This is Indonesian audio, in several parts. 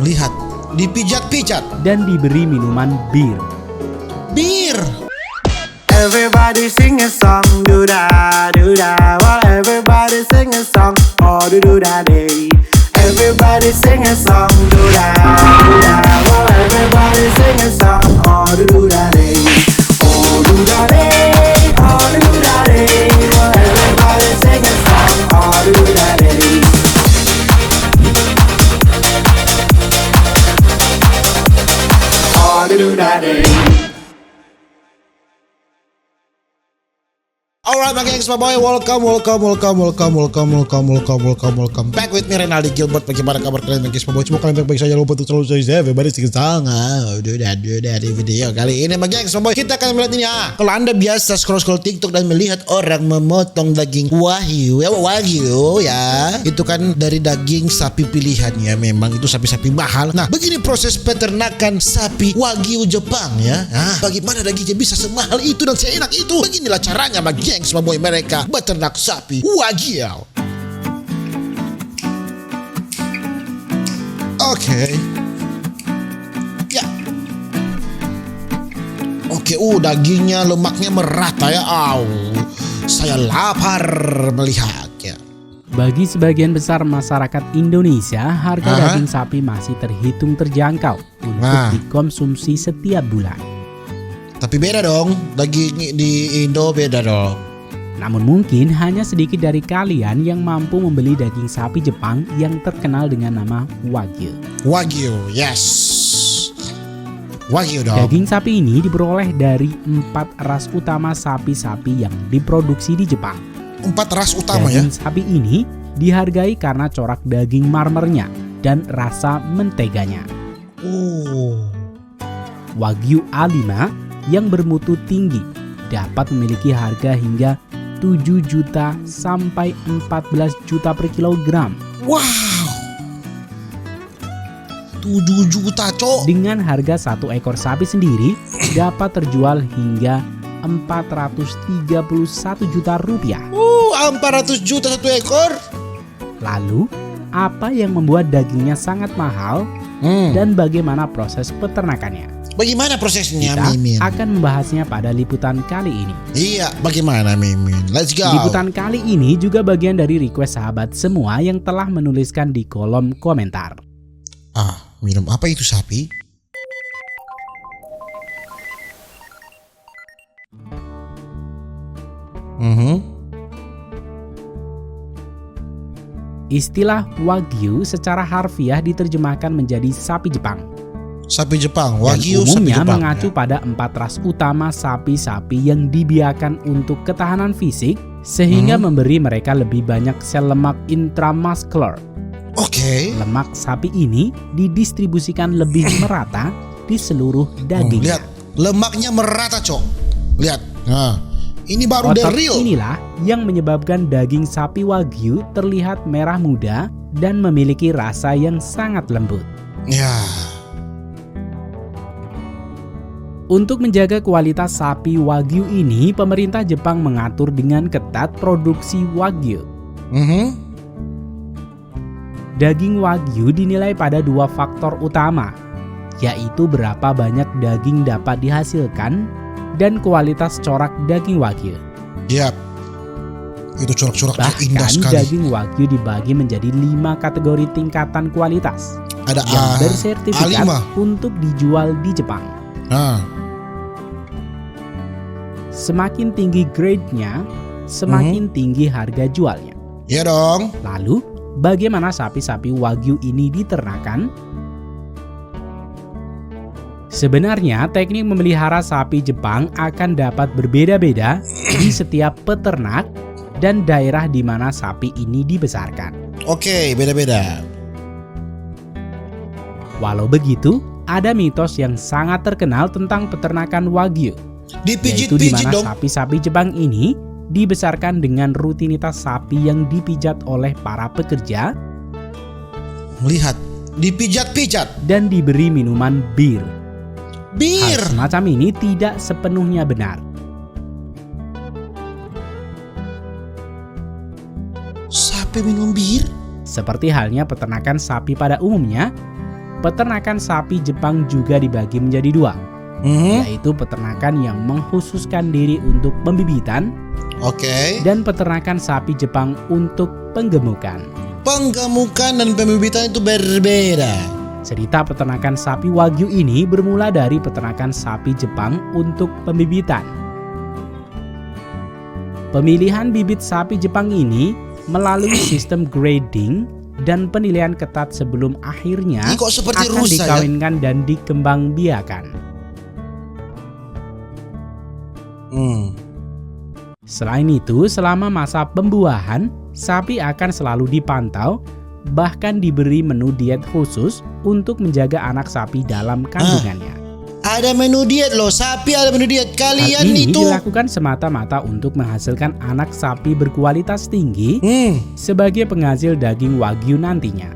Lihat, dipijat-pijat. Dan diberi minuman bir. Bir. Everybody sing a song, do da do da. Well, everybody sing a song, oh do da day. Everybody sing a song, do da do da. Well, everybody sing a song, oh do da day. Oh do da day, oh do da day. Well, everybody sing a song, oh do da day. Oh do da day. Alright, my gengs, my boy, welcome back with me Renaldi Gilbert. Bagaimana kabar kalian, my gengs, my boy? Semoga kalian baik-baik saja. Lupa untuk selalu saya everybody sing song. Dari video kali ini, my gengs, my boy, kita akan melihat ini ya. Kalau anda biasa scroll TikTok dan melihat orang memotong daging wagyu ya, itu kan dari daging sapi pilihannya. Memang itu sapi-sapi mahal. Nah, begini proses peternakan sapi wagyu Jepang ya. Nah, bagaimana dagingnya bisa semahal itu dan seenak itu? Beginilah caranya, my gengs, my boy, mereka beternak sapi wagyu. Oke. Ya. Oke, dagingnya, lemaknya merata ya. Saya lapar melihatnya. Bagi sebagian besar masyarakat Indonesia, harga daging sapi masih terhitung terjangkau untuk dikonsumsi setiap bulan. Tapi beda dong, daging di Indo beda dong. Namun mungkin hanya sedikit dari kalian yang mampu membeli daging sapi Jepang yang terkenal dengan nama Wagyu. Wagyu, yes. Wagyu dong. Daging sapi ini diperoleh dari 4 ras utama sapi-sapi yang diproduksi di Jepang. 4 ras utama ya? Daging sapi ini dihargai karena corak daging marmernya dan rasa menteganya. Wagyu A5 yang bermutu tinggi dapat memiliki harga hingga 7 juta sampai 14 juta per kilogram. Wow, 7 juta cok. Dengan harga satu ekor sapi sendiri dapat terjual hingga 431 juta rupiah. 400 juta satu ekor. Lalu, apa yang membuat dagingnya sangat mahal dan bagaimana proses peternakannya? Bagaimana prosesnya, Kita Mimin? akan membahasnya pada liputan kali ini. Iya, bagaimana, Mimin? Let's go. Liputan kali ini juga bagian dari request sahabat semua yang telah menuliskan di kolom komentar. Minum apa itu sapi? Istilah Wagyu secara harfiah diterjemahkan menjadi sapi Jepang. Sapi Jepang, Dan Wagyu sapi umumnya Jepang. mengacu pada 4 ras utama sapi-sapi yang dibiarkan untuk ketahanan fisik sehingga memberi mereka lebih banyak sel lemak intramuscular. Oke. Lemak sapi ini didistribusikan lebih merata di seluruh dagingnya. Lihat, lemaknya merata, cok. Lihat. Nah, ini baru the Otot real. inilah yang menyebabkan daging sapi Wagyu terlihat merah muda dan memiliki rasa yang sangat lembut. Ya. Untuk menjaga kualitas sapi Wagyu ini, pemerintah Jepang mengatur dengan ketat produksi Wagyu. Daging Wagyu dinilai pada 2 faktor utama, yaitu berapa banyak daging dapat dihasilkan dan kualitas corak daging Wagyu. Yap. Itu corak-coraknya indah Bahkan sekali. daging Wagyu dibagi menjadi 5 kategori tingkatan kualitas Ada yang bersertifikat A5. untuk dijual di Jepang. Semakin tinggi grade-nya, semakin tinggi harga jualnya. Iya dong. Lalu, bagaimana sapi-sapi Wagyu ini diternakan? Sebenarnya, teknik memelihara sapi Jepang akan dapat berbeda-beda di setiap peternak dan daerah di mana sapi ini dibesarkan. Oke, beda-beda. Walau begitu, ada mitos yang sangat terkenal tentang peternakan Wagyu, yaitu di Dipijit-pijit mana dong. sapi-sapi Jepang ini dibesarkan dengan rutinitas sapi yang dipijat oleh para pekerja Lihat, dipijat-pijat. dan diberi minuman bir. Bir. Hal semacam ini tidak sepenuhnya benar. Sapi minum bir? Seperti halnya peternakan sapi pada umumnya, peternakan sapi Jepang juga dibagi menjadi dua, yaitu peternakan yang mengkhususkan diri untuk pembibitan Oke. dan peternakan sapi Jepang untuk penggemukan. Penggemukan dan pembibitan itu berbeda. Cerita peternakan sapi Wagyu ini bermula dari peternakan sapi Jepang untuk pembibitan. Pemilihan bibit sapi Jepang ini melalui sistem grading dan penilaian ketat sebelum akhirnya Ini kok seperti akan rusa, ya? dikawinkan dan dikembangbiakan. Selain itu, selama masa pembuahan, sapi akan selalu dipantau, bahkan diberi menu diet khusus untuk menjaga anak sapi dalam kandungannya. Ada menu diet loh, sapi ada menu diet. Hal Kalian ini itu dilakukan semata-mata untuk menghasilkan anak sapi berkualitas tinggi sebagai penghasil daging Wagyu nantinya.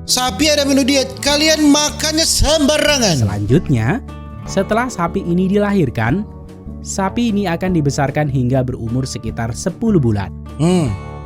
sapi ada menu diet. Kalian makannya sembarangan. Selanjutnya, setelah sapi ini dilahirkan, sapi ini akan dibesarkan hingga berumur sekitar 10 bulan.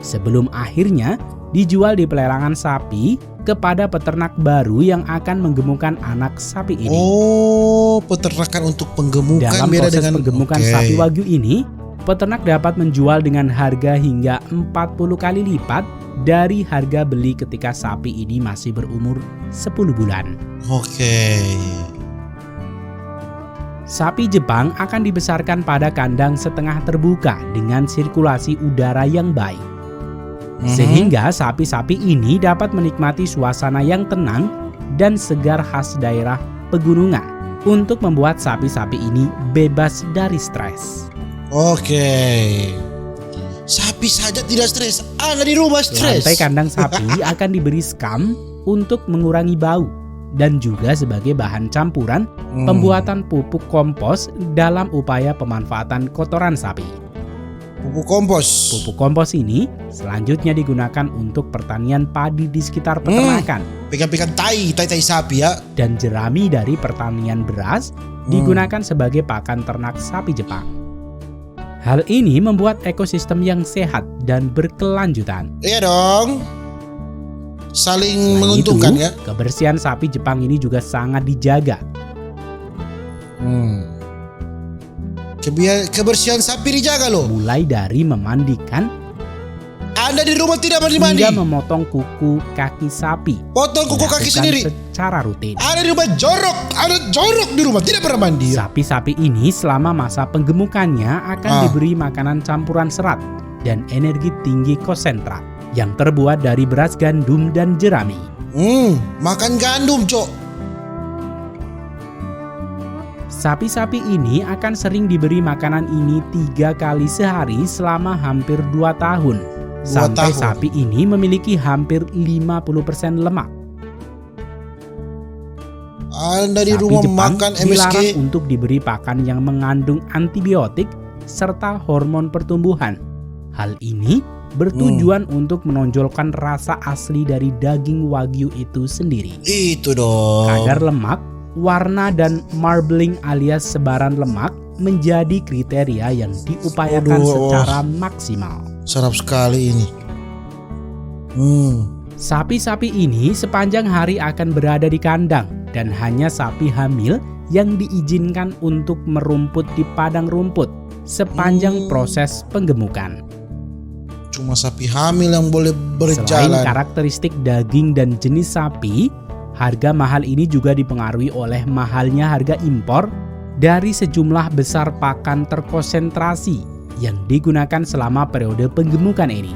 Sebelum akhirnya dijual di pelelangan sapi kepada peternak baru yang akan menggemukkan anak sapi ini. Oh, peternakan untuk penggemukan Dalam beda proses dengan penggemukan Oke. sapi Wagyu ini, peternak dapat menjual dengan harga hingga 40 kali lipat dari harga beli ketika sapi ini masih berumur 10 bulan. Oke. Sapi Jepang akan dibesarkan pada kandang setengah terbuka dengan sirkulasi udara yang baik. Sehingga sapi-sapi ini dapat menikmati suasana yang tenang dan segar khas daerah pegunungan untuk membuat sapi-sapi ini bebas dari stres. Oke. Sapi saja tidak stres, Anda di rumah stres. Lantai kandang sapi akan diberi skam untuk mengurangi bau dan juga sebagai bahan campuran pembuatan pupuk kompos dalam upaya pemanfaatan kotoran sapi. Pupuk kompos. Pupuk kompos ini selanjutnya digunakan untuk pertanian padi di sekitar peternakan Pegang-pegang tai sapi ya. dan jerami dari pertanian beras digunakan sebagai pakan ternak sapi Jepang. Hal ini membuat ekosistem yang sehat dan berkelanjutan. Iya dong. Saling Selain menguntungkan itu, ya. kebersihan sapi Jepang ini juga sangat dijaga. Kebersihan sapi dijaga loh. Mulai dari memandikan Anda di rumah tidak mandi-mandi. hingga memotong kuku kaki sapi. Potong kuku kaki Dilakukan sendiri. secara rutin. Ada di rumah jorok. Ada jorok di rumah, tidak pernah mandi. Sapi-sapi ini selama masa penggemukannya akan diberi makanan campuran serat dan energi tinggi konsentrat yang terbuat dari beras gandum dan jerami. Makan gandum, Cok. Sapi-sapi ini akan sering diberi makanan ini 3 kali sehari selama hampir 2 tahun. Sampai tahun. sapi ini memiliki hampir 50% lemak. Anda di Sapi rumah Jepang makan dilarang MSG. untuk diberi pakan yang mengandung antibiotik serta hormon pertumbuhan. Hal ini bertujuan untuk menonjolkan rasa asli dari daging Wagyu itu sendiri. Itu dong. Kadar lemak, warna dan marbling alias sebaran lemak menjadi kriteria yang diupayakan secara maksimal. Serap sekali ini. Sapi-sapi ini sepanjang hari akan berada di kandang dan hanya sapi hamil yang diizinkan untuk merumput di padang rumput sepanjang proses penggemukan. Cuma sapi hamil yang boleh Selain berjalan. karakteristik daging dan jenis sapi, harga mahal ini juga dipengaruhi oleh mahalnya harga impor dari sejumlah besar pakan terkonsentrasi yang digunakan selama periode penggemukan ini.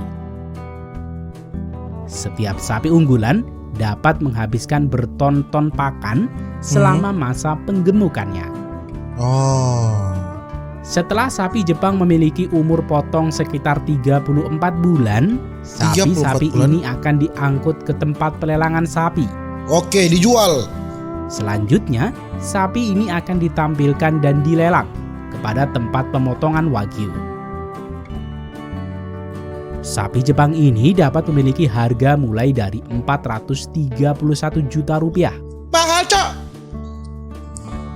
Setiap sapi unggulan dapat menghabiskan berton-ton pakan selama masa penggemukannya. Setelah sapi Jepang memiliki umur potong sekitar 34 bulan, 34 sapi-sapi bulan? ini akan diangkut ke tempat pelelangan sapi. Oke, dijual. Selanjutnya, sapi ini akan ditampilkan dan dilelang kepada tempat pemotongan Wagyu. Sapi Jepang ini dapat memiliki harga mulai dari 431 juta rupiah. Mahal, Cok.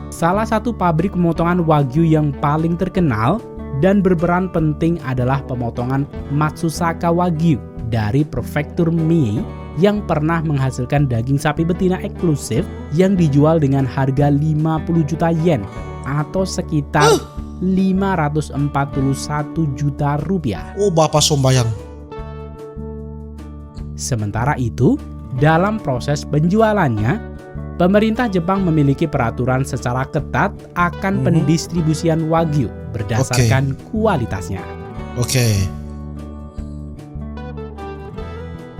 Salah satu pabrik pemotongan Wagyu yang paling terkenal dan berperan penting adalah pemotongan Matsusaka Wagyu dari prefektur Mie yang pernah menghasilkan daging sapi betina eksklusif yang dijual dengan harga 50 juta yen atau sekitar 541 juta rupiah. Oh, bapak sombayang. Sementara itu, dalam proses penjualannya, pemerintah Jepang memiliki peraturan secara ketat akan pendistribusian Wagyu berdasarkan kualitasnya. Oke.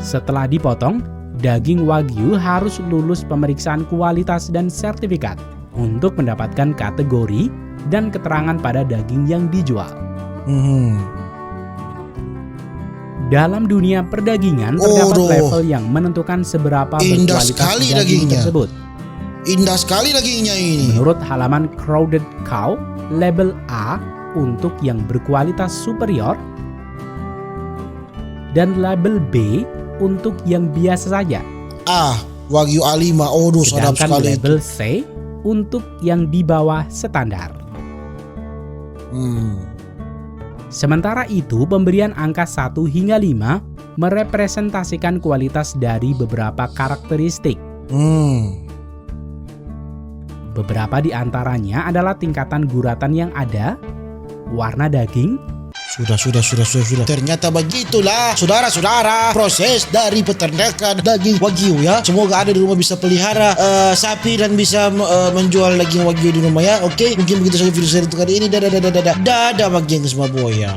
Setelah dipotong, daging Wagyu harus lulus pemeriksaan kualitas dan sertifikat untuk mendapatkan kategori dan keterangan pada daging yang dijual. Dalam dunia perdagingan terdapat level yang menentukan seberapa Indah berkualitas sekali daging dagingnya. tersebut. Indah sekali dagingnya ini. Menurut halaman Crowded Cow, label A untuk yang berkualitas superior dan label B untuk yang biasa saja. Wagyu A5. Aduh, sadap Sedangkan sekali. label C untuk yang di bawah standar. Sementara itu, pemberian angka 1 hingga 5 merepresentasikan kualitas dari beberapa karakteristik. Beberapa di antaranya adalah tingkatan guratan yang ada, warna daging. Sudah. Ternyata begitulah, saudara-saudara, proses dari peternakan daging Wagyu ya. Semoga ada di rumah bisa pelihara sapi dan bisa menjual daging Wagyu di rumah ya. Oke, mungkin begitu saja video saya untuk kali ini. Dadah bagi yang semua boy ya.